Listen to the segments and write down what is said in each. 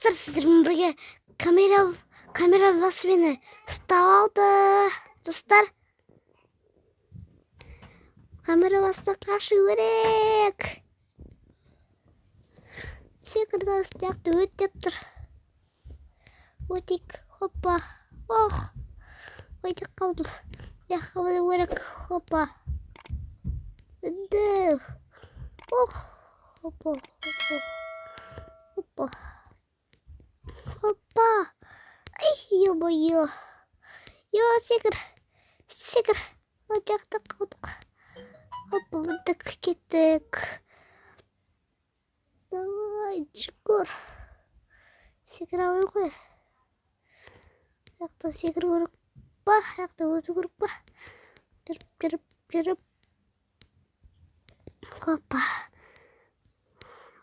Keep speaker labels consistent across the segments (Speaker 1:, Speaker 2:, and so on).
Speaker 1: достар, сіздермен бірге камера бас мені ұстап алды. Достар, камера бастан қашу керек. Секірді ұстақты өттеп тұр. Өтек, хоппа. Ох, өйтек қалдым. Яққа бәді өрек, хоппа. Өді. Ох, хоппа, хоппа. Хоппа. Хоппа. Ай, ё-моё. Ё, секір. Өтекті қалдық. Хоппа, өттік, кеттік. Давай, жүгір. Секір ауыр қой. Яқта секір көрік ба? Яқта өті көрік ба? Жүріп. Хоппа.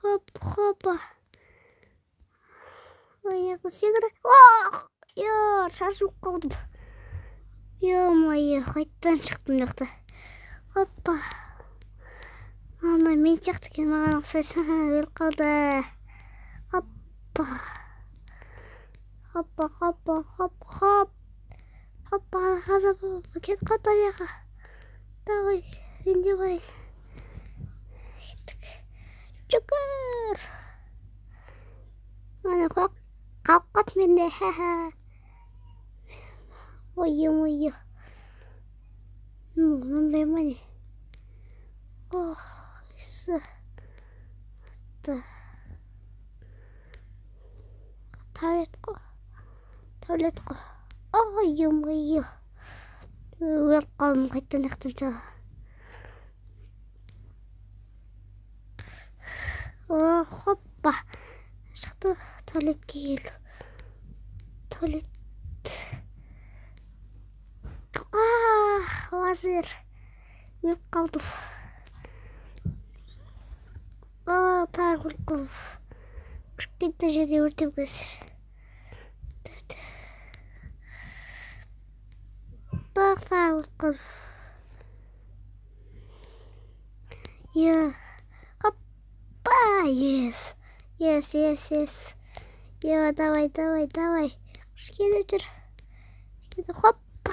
Speaker 1: Хоппа. Яқта секір. Ох! Йо, шашып қалдым. Ё-моё, қайттан шықтым яқта. Хоппа. Ана, мен сияқты кен маған ұқсайсың. Өл қалды. Хоппа. Кет қалды аяға. Давай, сенде барайын. Кеттік. Жүгір. Ана, қалқат менде. Ой. Мындай мане. Ох, есі. Туалет қой. Ой. Өліп қалдым қайттан ақтан шыға. Хоппа. Шықты туалетке келді. Туалет. Вазир. Өліп қалдым. Тағы өліп қалдым. Кішкентай жерде өртеп көзір. Тағы қалдым. Хоппа, yes. Йо, давай. Кішкене жүр. Хоппа.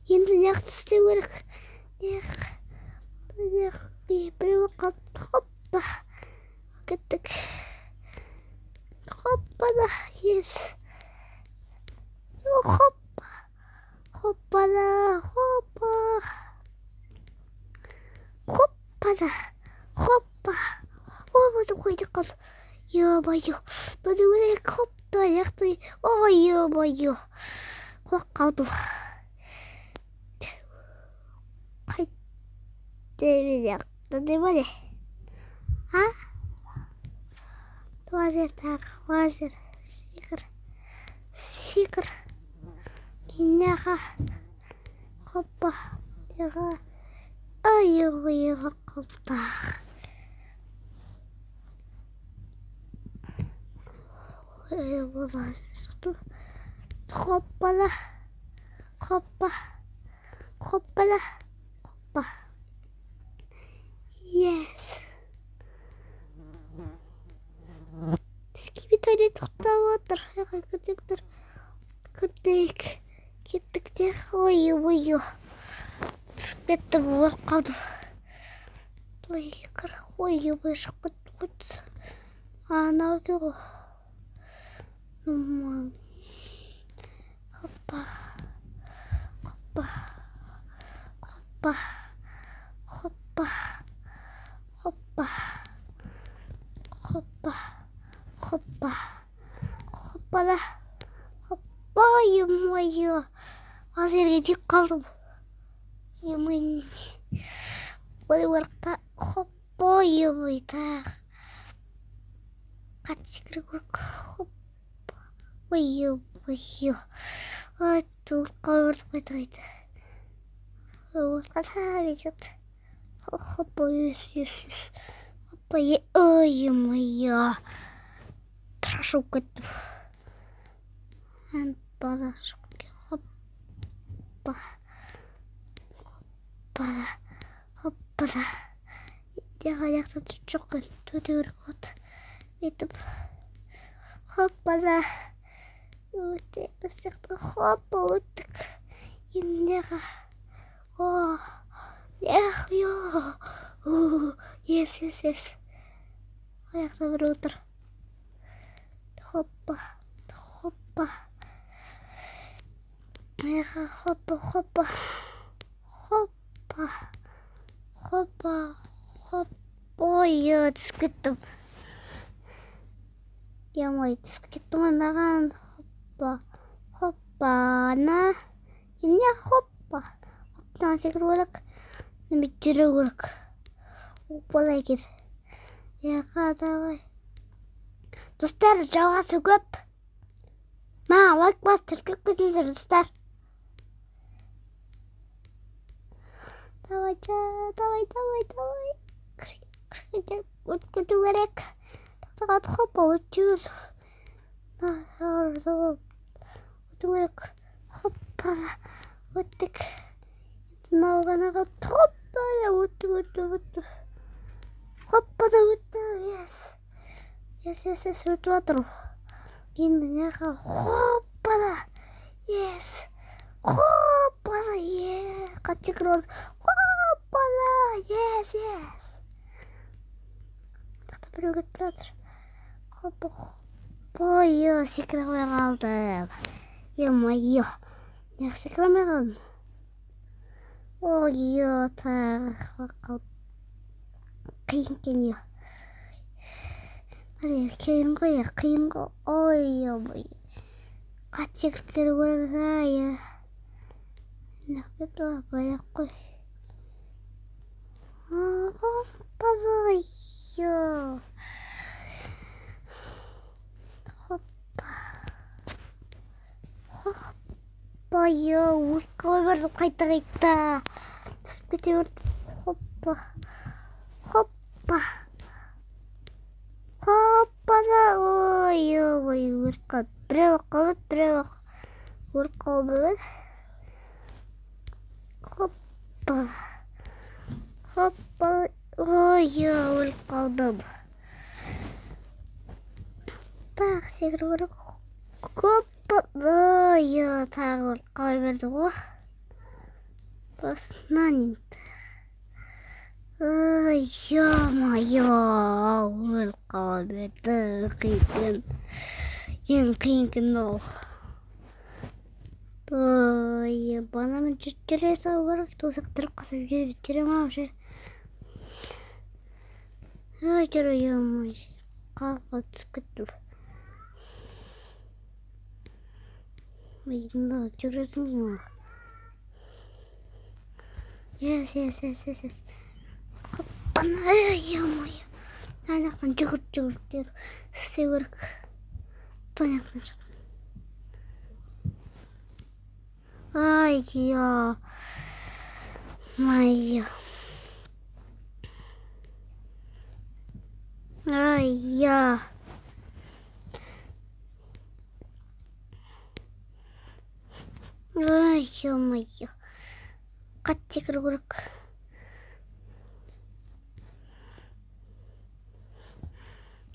Speaker 1: Енді неғып істеу керек. Біреуі қалды. Хоппа. Кеттік. Хоппа да, yes. Хоппа да. Ой, бұды қойды қалды. Ё-моё. Бұды өрек. Хоппа, яқты. Ой, ё-моё. Қоқ қалдым. Қайтты яқты демәне. Вазир тағы. Секір. Неға. Хоппа. Неға. Ой, қалды. Хоппа. Yes. Скиби туалет ұқтап отыр. Кірдік. Кеттік де. Ой. Түсіп кеттім, өліп қалдым. Ой, шығып кетті. Анау кеғо. Хоппа. Да. Хоппа, ё-моё. Азерге тек қалдым. Ё-моё. Бұл өрікті. Хоппа, ё-моё. Тағы. Қатты секірі көрік. Хоппа. Ой, ё-моё. Бұл қалырды қойды. Өрқаса бетеді. Хоппа, ес. Хоппа, ё-моё. Шашып кеттім. Бала шықке. Хоппа. Яқта жоқ. Төте өрік от. Бетіп. Hoppala. Өте бісіқті хоппа өттік. Ендіға. О, эх, йо. Ес. Аяқта бір отыр. Хоппа. Аяқа хоппа. Ой, түсіп кеттім. Ямай, түсіп кеттім ондаған. Хоппана. Енді хоппа. Хоптан секір көрік. Немет жүрі көрік. Оппала екер. Яқа давай. Достар, жалғасы көп. Лайк бастыр, көп кетіңіздер, достар. Давай. Қышқа келіп өткету керек. Тақтағат хоппа өтчүр. Өту керек. Хоппа өттік. Науғанаға хоппа өтті. Хоппа өтті. Ес, өтіп атыру. Енді неға хоппада. Ес. Хоппада. Қатшы кіріп хоппада. Ес. Тақта бір өгет бір атыр. Хоппа. Ой, секіремей қалдым. Емайо. Неғ секіремей қалдым. Ой, тағы қалдым. Қиын. Қиын ғой. Ой. Қатшы кіріп көріп. Нақпепті баяқ қой. Хоппада. Хоппа, өлкі өрді қайта. Түсіп кете өрді. Хоппада. Ой, өркі. Біреу қалып. Өркі қалып. Хоппа. Ой, өлкі қалдым. Так, секір көріп. Хоппа. Ой, тағы өлкі қалай берді ғой. Басынан енді. Ой, өлкі қалай берді. Қиын ол. Ой, бана мен жүре сау керек. Тозақ тұрып қасап жүрем ау. Ой, жүре. Қалға түсіп кеттім. Енді жүресің ма? Ес. Қаппана. Аяқтан жүгір кер. Істе керек. Тоняқтан шық. Ай, майо. Майо. Қатшы кіріп көрік.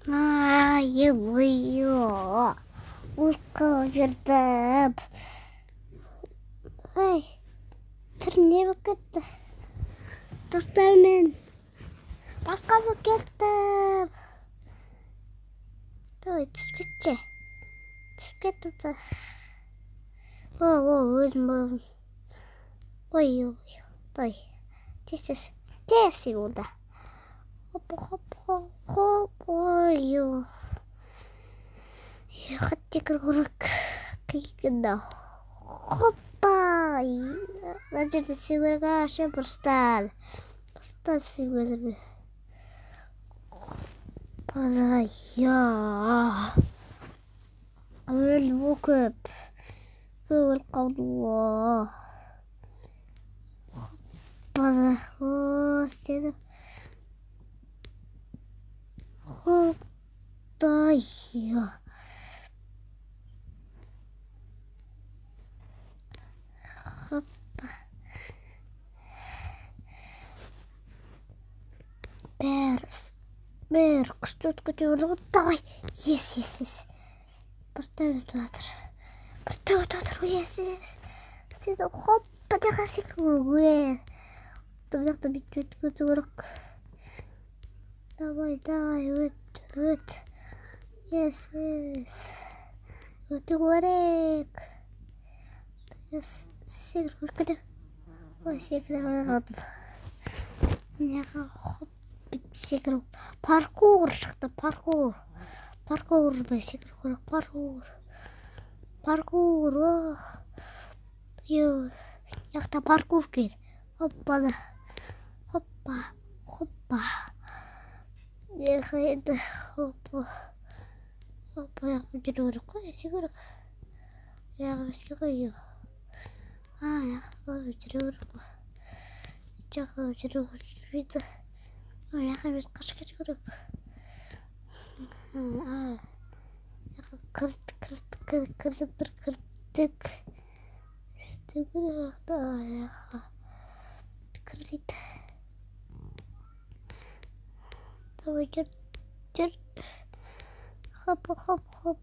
Speaker 1: Майо. Өлкі жердім. Түріне бұк кетті. Достармен басқа бұк кеттім. Давай, түсіп кетші. Түсіп кеттім. Өзім болым. Ой. Тез болды. Хоп. Ой. Қатты кіргірік. Қиқында. Хоппа. Значит, сегодня ще просто сегодня. Позая. Өлбөкөп. Көл қалдуы. Хоппа. Істедім. Хоптай. Бер күшті өткөте өрлігі. Давай. Ес. Бұртау өтіп жатыр. Бұртау өтіп жатыр, өйесіз. Сені хоппа дека секіру керек. Мына жақта бүйтіп өту керек. Давай, өт. Есіз. Өту керек. Секіру керек. Ой, секіре қалдым. Мына хоп бүйтіп секіру. Паркур шықты, паркур. Паркурбай секіру керек, паркур. Яқта паркур кет. Хоппа. Ехайды. Хоппа. Яқта жүру керек қой, секіру керек. Яғы бізге қойы. Яқта жүру керек қой. Жақта жүру керек. Яқта біз қашқа жүру керек. Кірдік бір кірдік. Істеу керек та аяққа. Кірдік. Давай жүр. Хоп.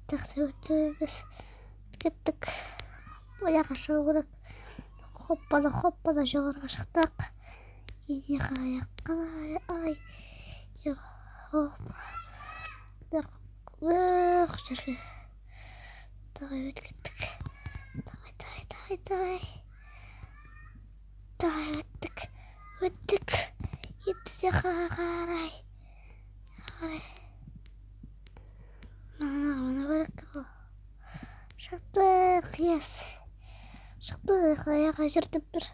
Speaker 1: Тақсы өтеміз. Кеттік. Аяққа шығу керек. Хоппада жоғарға шықтық. Енді аяққа. Ай. Жерге. Давай өт кеттік. Давай өттік. Енді де қарай. Мына көректі қо. Шықтық, ес. Шықтық, аяға жүрдіп бір.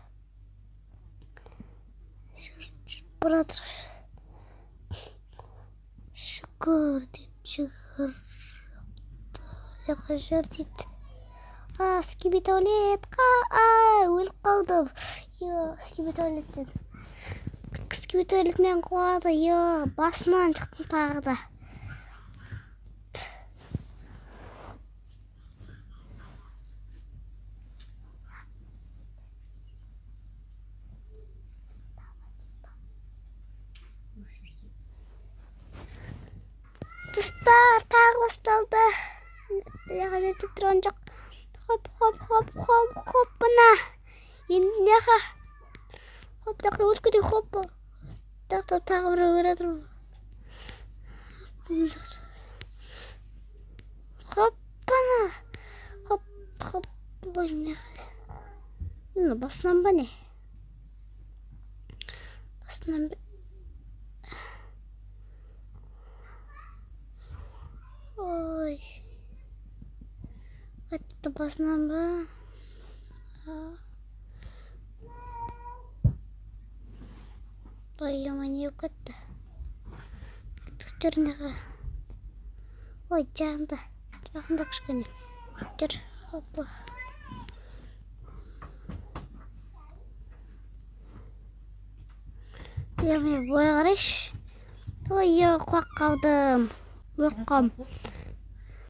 Speaker 1: Жүріп бұратыр. Шүкір дейді. Аяға жүр дейді. Скиби туалетқа. Өліп қалдым. Скиби туалетмен қуады. Басынан шықтым тағы да. Достар, тағы басталды. Яға жетіп тұрған жоқ. Хоп, бұна. Енді яға. Хоп, тақта өткіде хоп. Тақта тағы бір өретір. Хоп, бұна. Хоп, бұна. Мұны басынан ба не? Басынан ба? Ой. Қайтты басынан ба? Ой, не өкетті. Түрінеға. Ой, жағында кішкене. Жүр, хоппа. Бой қарайш. Ой, қуақ қалдым. Өкқам.